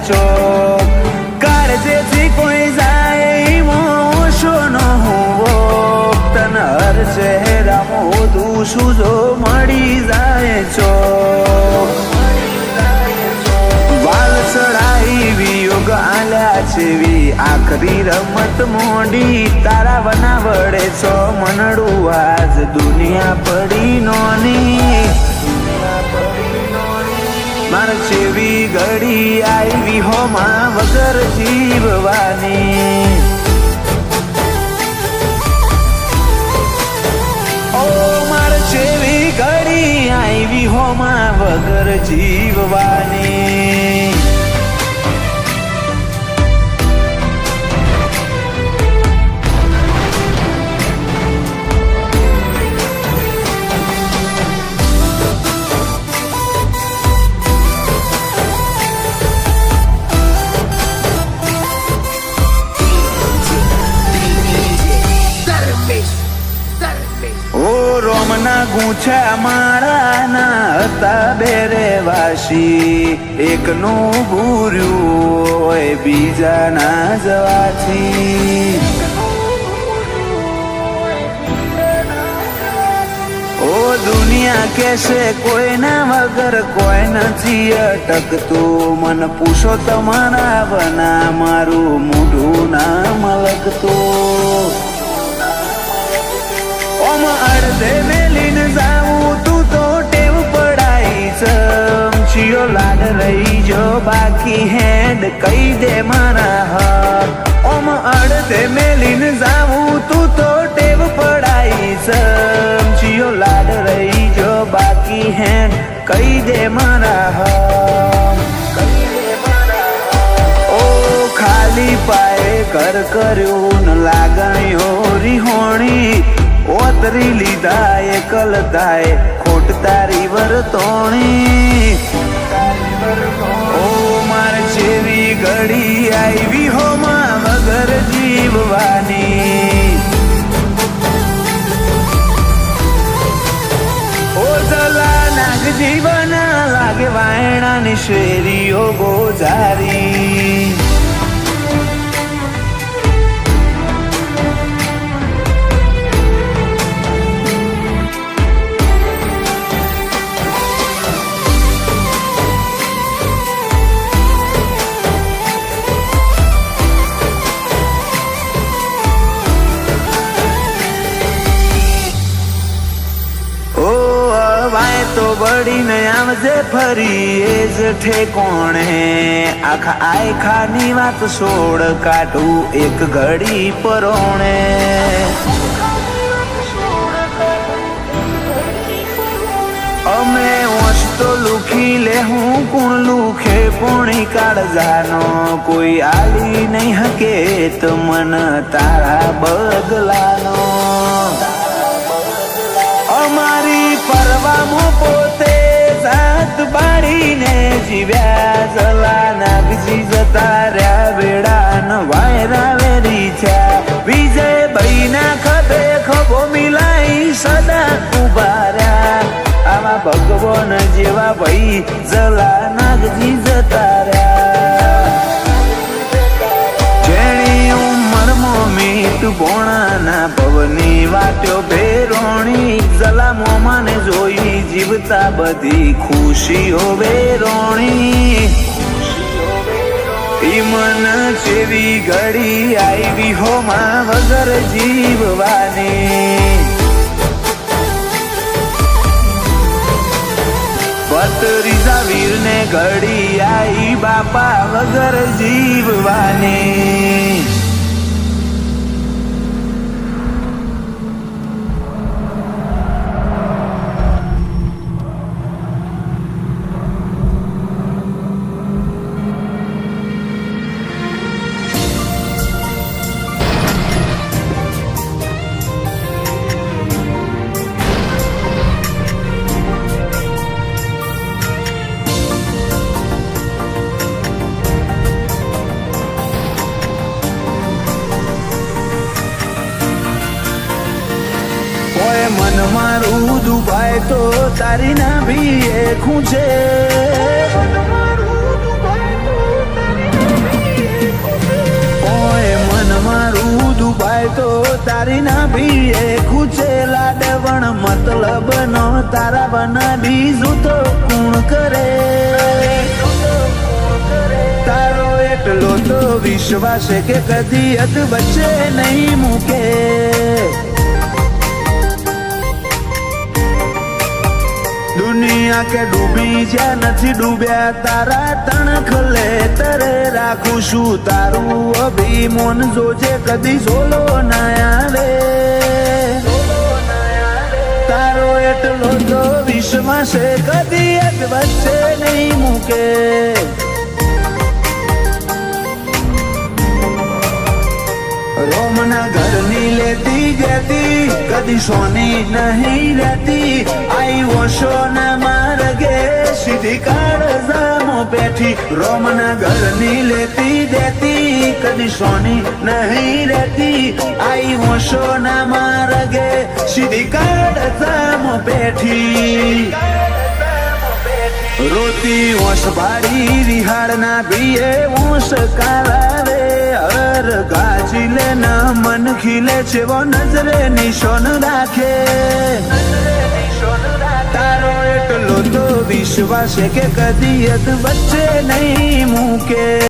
ચોક કાળજેથી કોઈ જાય ઓશો ન હોવો તન હર ચહેરામાં તું સુજો મળી જાય ચોક વાલ ચડાઈ વિયોગ આલ્યા છેવી આખરી રમત મોડી તારા વનાવડે છો મનડું આજ દુનિયા પડી નોની માર છેવી ઘડી આવી હોમાં વગર જીવવાની ઓ માર છેવી ઘડી આવી હોમાં વગર જીવવાની રોમના ગૂંછા માળાના હતા બેરે વાસી એકનું ભૂર્યું હોય બીજાના જવાથી ઓ દુનિયા કેસે કોઈના વગર કોઈ નથી અટકતું મન પૂછો તમારા બના મારું મોઢું ના મલકતું ઓમ અડધે મેલીને જાવું તું તો ટેવ પડાઈ ચમચીઓ લાડ રહી જો બાકી હેડ કહી દે મારા હાથ ઓમ અડધે મેલીને જાવું તું તો ટેવ પડાઈ ચમચીઓ લાડ રહી જો બાકી હેડ કહી દે મારા હાથ ઓ ખાલી પાએ ઘર કર્યું ન લાગણીઓ રીહોણી ઓતરી લીધા એકલ થાય ખોટ તારી વર્તોણી ઓ માર જેવી ઘડી આવી હોમાં વગર જીવવાની ઓ જલા નાગ જીવન લાગે વાયણાની શેરીઓ ગોજારી તો બળીને આવજે ફરી એ જ ઠેકોણે આખા આયખાની વાત છોડ કાઢું એક ઘડી પરોણે અમે ઓશ તો લુખી લે હું કોણ લુખે પોણી કાળજાનો કોઈ આલી નહીં હકે તો મન તારા બદલાનો અમારી પરવામાં પોતે જાત બાળીને જીવ્યા જલા નાગજી જતા રહ્યા વેડા ન વાયરા વેરી થયા વિજય ભાઈના ખભે ખભો મિલાઈ સદા ઉભા રહ્યા આવા ભગવાન જેવા ભાઈ જલા નાગજી જતા રહ્યા જેણી ઉંમરમાં મીઠ ભોણાના પવની વાટ્યો ભેરોણી જલા મોમાને જોઈ જીવતા બધી ખુશીઓ વેરોણી ઈ મન જેવી ઘડી આવી હોમાં વગર જીવવાની ભત્રીજા વીરને ઘડી આવી બાપા વગર જીવવાની મન મારું દુભાય તો તારી ના ભી એ ખૂંચે તારી ના ભીએ ખૂચેલા ડવણ મતલબ નો તારા બનાડી જૂતો કોણ કરે તારો એટલો તો વિશ્વાસ કે કદી અત વચ્ચે નહીં મૂકે દુનિયા કે ડૂબી જ્યાં નથી ડૂબ્યા તારા તણખ લે તરે રાખું છું તારું અભિમોન જોજે કદી ઝોલો ના આવે તારો એટલો તો વિશ્વાસ કદી એક વચ્ચે નહીં મૂકે રોમના ઘરની લેતી જતી કદી સોની નહીં રહેતી આઈ ઓશો ના માર્ગે સીધી કાળજામો બેઠી રોમના ઘરની લેતી દેતી કદી સોની નહીં રહેતી આઈ ઓશો ના માર્ગે સીધી કાળજામો બેઠી રોતી ઓશ ભાડી વિહાર ના ભીએ ઓશ કાલાવે હર ગાજી લે ના મન ખીલે છે વો નજરે નિશાન રાખે તારો એટલો તો વિશ્વાસ કે કદી વચ્ચે નહીં મૂકે